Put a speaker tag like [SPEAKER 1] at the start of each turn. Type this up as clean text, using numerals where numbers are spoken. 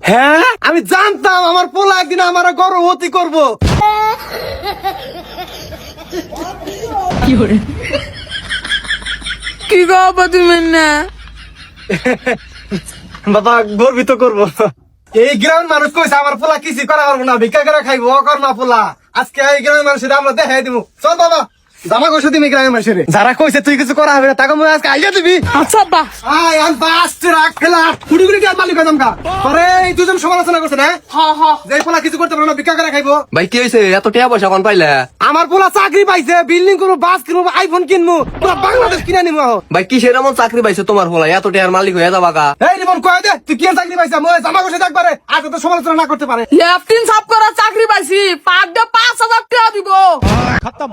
[SPEAKER 1] হ্যাঁ আমি জানতাম আমার পোলা একদিন আমার গর্ভবতী করবো।
[SPEAKER 2] কি গো তুমি না
[SPEAKER 1] বাবা গর্বিত করবো। এই গ্রামের মানুষ কইছে আমার পোলা কিছু করা পারবো না, ভিক্ষা করে খাইবো অকর না পোলা। আজকে এই গ্রামের মানুষের আমরা দেখাই দিব। চল বাবা জামা কইছে তুমি গ্রামের মানুষের যারা কইছে তুই কিছু করা হবে না তাকে আজকে আইয়া দিবি।
[SPEAKER 2] আচ্ছা আব্বা
[SPEAKER 1] আয় আন বাস রাখ খেলা কুড়ি কুড়ি কি মালিক হইতাম কা পরে এই দুজন সমালোচনা করছে না।
[SPEAKER 2] হ্যাঁ হ্যাঁ
[SPEAKER 1] যে পোলা কিছু করতে পারবো না ভিক্ষা করে খাইবো।
[SPEAKER 3] ভাই কি হয়েছে এত টাকা পয়সা কোন পাইলে?
[SPEAKER 1] আমার পোলা চাকরি পাইছে, বিল্ডিং করবো, বাস কিনবো, আইফোন কিনবো, পুরো বাংলাদেশ কিনে নিবো।
[SPEAKER 3] ভাই কিসের এমন চাকরি পাইছে তোমার বলা এত টাকার মালিক হয়ে যাবা কা?
[SPEAKER 1] এই রিমন কয় দে তুই কি চাকরি পাইছা? মই জামা কইছে একবারে আজ তো সমালোচনা না করতে পারে।
[SPEAKER 2] লেফটিন সাফ করা চাকরি পাইছি, পার ডে 5,000 টাকা দিব।
[SPEAKER 1] খতম।